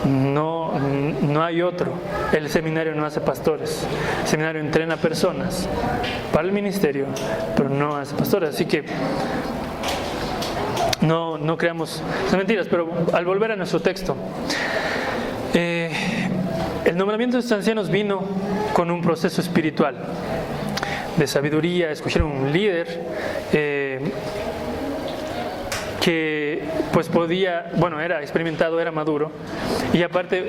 No hay otro. El seminario no hace pastores. El seminario entrena personas para el ministerio, pero no hace pastores. Así que no creamos, son mentiras. Pero al volver a nuestro texto, el nombramiento de estos ancianos vino con un proceso espiritual de sabiduría. Escogieron un líder que pues era experimentado, era maduro, y aparte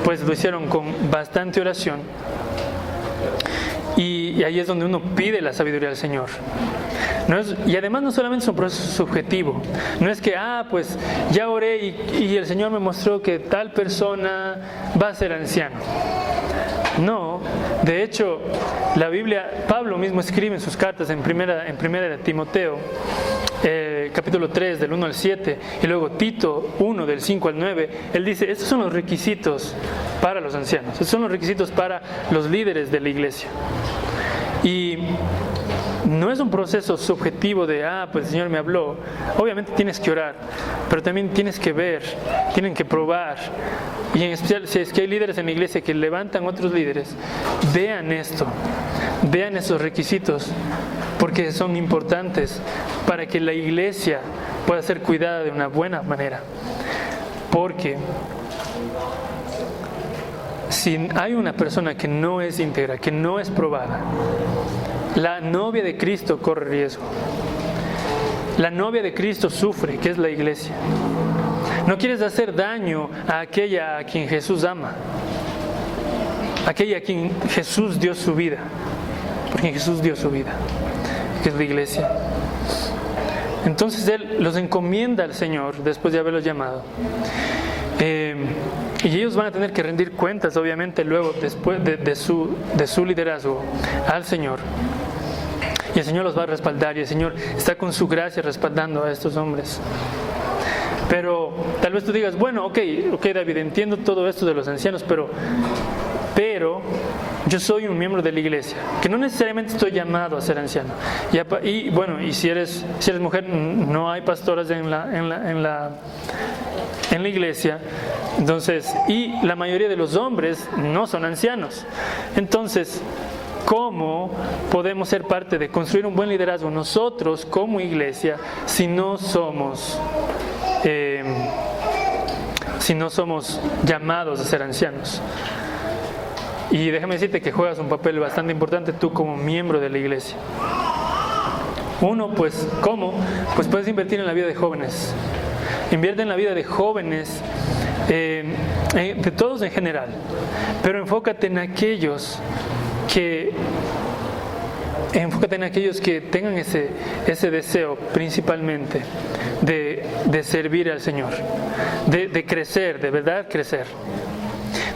pues lo hicieron con bastante oración, y ahí es donde uno pide la sabiduría al Señor. Y además no solamente es un proceso subjetivo, no es que pues ya oré y el Señor me mostró que tal persona va a ser anciano. No, de hecho la Biblia, Pablo mismo escribe en sus cartas en primera de Timoteo, capítulo 3 del 1 al 7, y luego Tito 1 del 5 al 9, él dice, estos son los requisitos para los ancianos, estos son los requisitos para los líderes de la iglesia. Y no es un proceso subjetivo de, pues el Señor me habló. Obviamente tienes que orar, pero también tienes que ver, tienen que probar. Y en especial, si es que hay líderes en la iglesia que levantan otros líderes, vean esto, vean esos requisitos, porque son importantes para que la iglesia pueda ser cuidada de una buena manera. Porque si hay una persona que no es íntegra, que no es probada, la novia de Cristo corre riesgo. La novia de Cristo sufre, que es la iglesia. No quieres hacer daño a aquella a quien Jesús ama, aquella a quien Jesús dio su vida, porque Jesús dio su vida, que es la iglesia. Entonces Él los encomienda al Señor después de haberlos llamado. Y ellos van a tener que rendir cuentas, obviamente, luego, después de su liderazgo al Señor. Y el Señor los va a respaldar, y el Señor está con su gracia respaldando a estos hombres. Pero tal vez tú digas, bueno, ok, David, entiendo todo esto de los ancianos, pero yo soy un miembro de la iglesia, que no necesariamente estoy llamado a ser anciano. Y bueno, y si eres mujer, no hay pastoras en la iglesia. Entonces, y la mayoría de los hombres no son ancianos. Entonces, ¿cómo podemos ser parte de construir un buen liderazgo nosotros como iglesia si no somos llamados a ser ancianos? Y déjame decirte que juegas un papel bastante importante tú como miembro de la iglesia. Uno, pues, ¿cómo? Pues puedes invertir en la vida de jóvenes. Invierte en la vida de jóvenes, de todos en general, pero enfócate en aquellos que tengan ese deseo principalmente de servir al Señor, de crecer, de verdad crecer.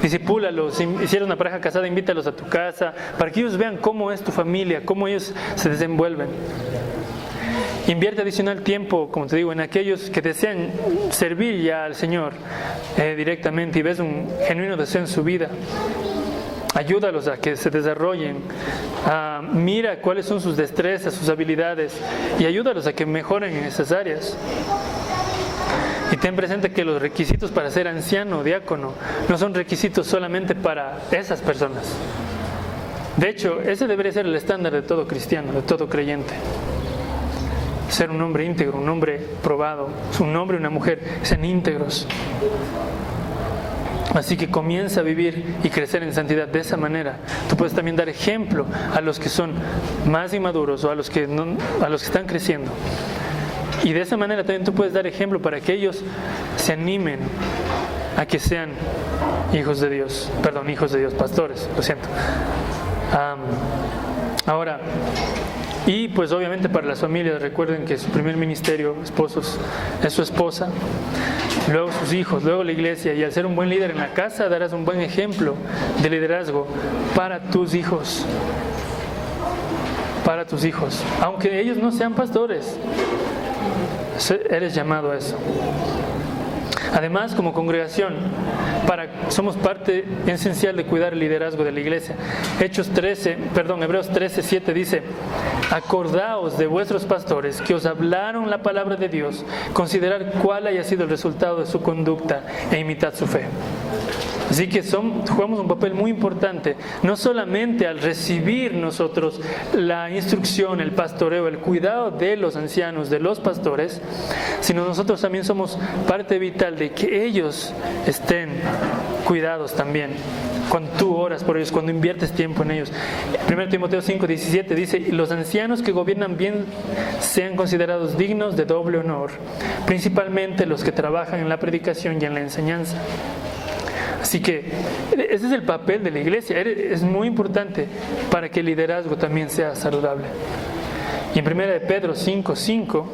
Discipúlalos. Si eres una pareja casada, invítalos a tu casa para que ellos vean cómo es tu familia, cómo ellos se desenvuelven. Invierte adicional tiempo, como te digo, en aquellos que desean servir ya al Señor directamente y ves un genuino deseo en su vida. Ayúdalos a que se desarrollen. Mira cuáles son sus destrezas, sus habilidades, y ayúdalos a que mejoren en esas áreas. Y ten presente que los requisitos para ser anciano o diácono no son requisitos solamente para esas personas. De hecho, ese debería ser el estándar de todo cristiano, de todo creyente. Ser un hombre íntegro, un hombre probado, un hombre y una mujer sean íntegros. Así que comienza a vivir y crecer en santidad de esa manera. Tú puedes también dar ejemplo a los que son más inmaduros o a los que están creciendo. Y de esa manera también tú puedes dar ejemplo para que ellos se animen a que sean hijos de Dios, pastores, lo siento. Ahora, y pues obviamente para las familias, recuerden que su primer ministerio, esposos, es su esposa, luego sus hijos, luego la iglesia, y al ser un buen líder en la casa darás un buen ejemplo de liderazgo para tus hijos, aunque ellos no sean pastores. Eres llamado a eso. Además, como congregación, somos parte esencial de cuidar el liderazgo de la iglesia. Hebreos 13:7 dice: acordaos de vuestros pastores que os hablaron la palabra de Dios, considerad cuál haya sido el resultado de su conducta e imitad su fe. Así que jugamos un papel muy importante, no solamente al recibir nosotros la instrucción, el pastoreo, el cuidado de los ancianos, de los pastores, sino nosotros también somos parte vital de que ellos estén cuidados también. Cuando tú oras por ellos, cuando inviertes tiempo en ellos. 1 Timoteo 5:17 dice: los ancianos que gobiernan bien sean considerados dignos de doble honor, principalmente los que trabajan en la predicación y en la enseñanza. Así que ese es el papel de la iglesia. Es muy importante para que el liderazgo también sea saludable. Y en 1 Pedro 5:5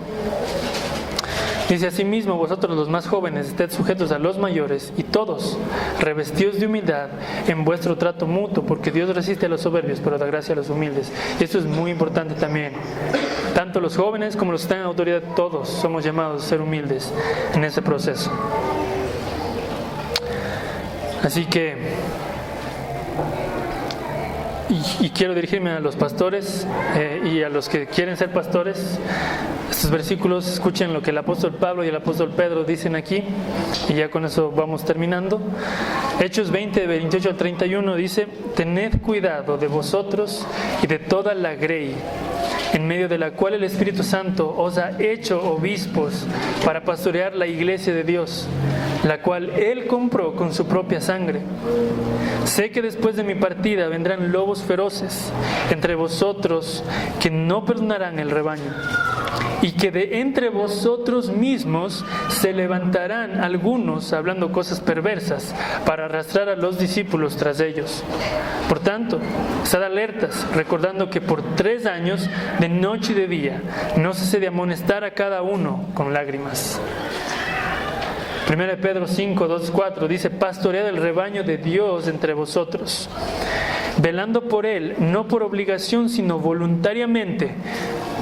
dice: asimismo vosotros los más jóvenes ested sujetos a los mayores, y todos revestidos de humildad en vuestro trato mutuo, porque Dios resiste a los soberbios pero da gracia a los humildes. Y esto es muy importante también. Tanto los jóvenes como los que están en autoridad, todos somos llamados a ser humildes en ese proceso. Así que y quiero dirigirme a los pastores y a los que quieren ser pastores. Estos versículos, escuchen lo que el apóstol Pablo y el apóstol Pedro dicen aquí, y ya con eso vamos terminando. Hechos 20, 28 al 31 dice: tened cuidado de vosotros y de toda la grey, en medio de la cual el Espíritu Santo os ha hecho obispos para pastorear la iglesia de Dios, la cual Él compró con su propia sangre. Sé que después de mi partida vendrán lobos feroces entre vosotros que no perdonarán el rebaño, y que de entre vosotros mismos se levantarán algunos hablando cosas perversas para arrastrar a los discípulos tras ellos. Por tanto, estad alertas, recordando que por 3 años, de noche y de día, no cesé de amonestar a cada uno con lágrimas. 1 Pedro 5, 2, 4 dice: pastoread el rebaño de Dios entre vosotros, velando por él, no por obligación, sino voluntariamente,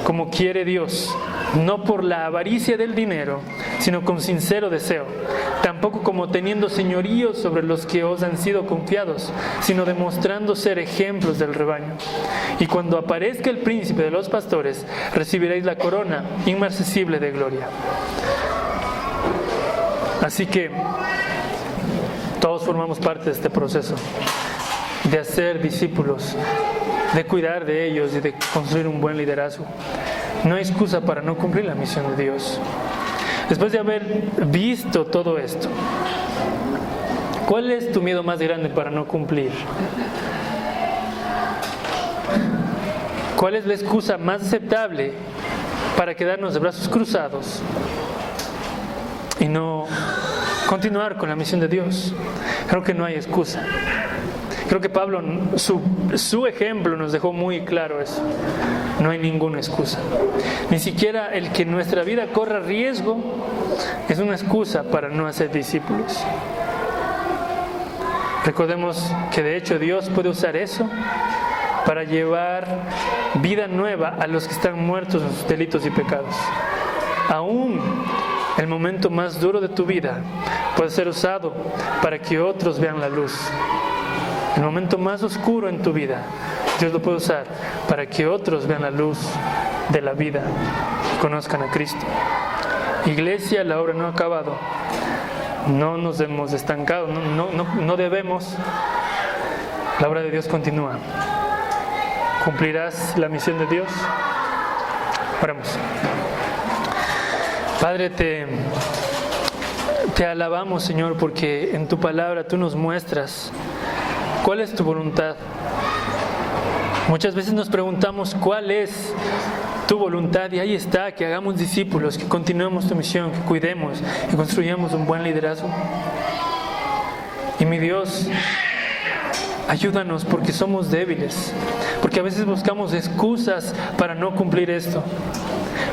como quiere Dios, no por la avaricia del dinero, sino con sincero deseo, tampoco como teniendo señorío sobre los que os han sido confiados, sino demostrando ser ejemplos del rebaño. Y cuando aparezca el príncipe de los pastores, recibiréis la corona inmarcesible de gloria. Así que todos formamos parte de este proceso de hacer discípulos, de cuidar de ellos y de construir un buen liderazgo. No hay excusa para no cumplir la misión de Dios. Después de haber visto todo esto, ¿cuál es tu miedo más grande para no cumplir? ¿Cuál es la excusa más aceptable para quedarnos de brazos cruzados y no continuar con la misión de Dios? Creo que no hay excusa. Creo que Pablo, su ejemplo nos dejó muy claro eso. No hay ninguna excusa. Ni siquiera el que nuestra vida corra riesgo es una excusa para no hacer discípulos. Recordemos que de hecho Dios puede usar eso para llevar vida nueva a los que están muertos en sus delitos y pecados. Aún el momento más duro de tu vida puede ser usado para que otros vean la luz. El momento más oscuro en tu vida, Dios lo puede usar para que otros vean la luz de la vida y conozcan a Cristo. Iglesia, la obra no ha acabado. No nos hemos estancado, no debemos. La obra de Dios continúa. ¿Cumplirás la misión de Dios? Oremos. Padre, te alabamos, Señor, porque en tu palabra tú nos muestras cuál es tu voluntad. Muchas veces nos preguntamos cuál es tu voluntad, y ahí está: que hagamos discípulos, que continuemos tu misión, que cuidemos y construyamos un buen liderazgo. Y mi Dios, ayúdanos, porque somos débiles, porque a veces buscamos excusas para no cumplir esto,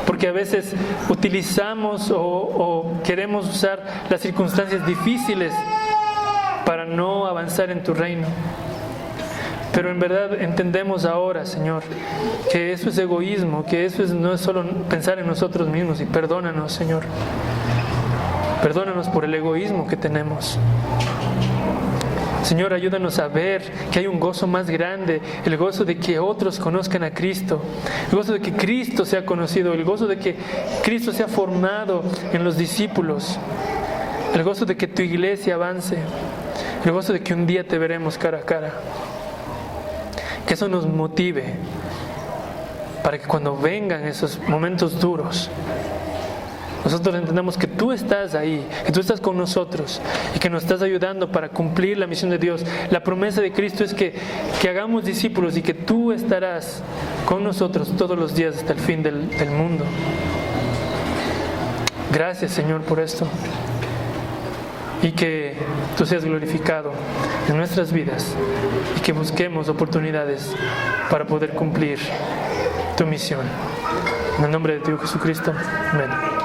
porque a veces utilizamos o queremos usar las circunstancias difíciles para no avanzar en tu reino. Pero en verdad entendemos ahora, Señor, que eso es egoísmo, que eso no es solo pensar en nosotros mismos. Y perdónanos, Señor. Perdónanos por el egoísmo que tenemos. Señor, ayúdanos a ver que hay un gozo más grande, el gozo de que otros conozcan a Cristo, el gozo de que Cristo sea conocido, el gozo de que Cristo sea formado en los discípulos, el gozo de que tu iglesia avance, el gozo de que un día te veremos cara a cara. Que eso nos motive para que cuando vengan esos momentos duros, nosotros entendamos que tú estás ahí, que tú estás con nosotros y que nos estás ayudando para cumplir la misión de Dios. La promesa de Cristo es que hagamos discípulos y que tú estarás con nosotros todos los días hasta el fin del mundo. Gracias, Señor, por esto. Y que tú seas glorificado en nuestras vidas y que busquemos oportunidades para poder cumplir tu misión. En el nombre de tu Hijo Jesucristo. Amén.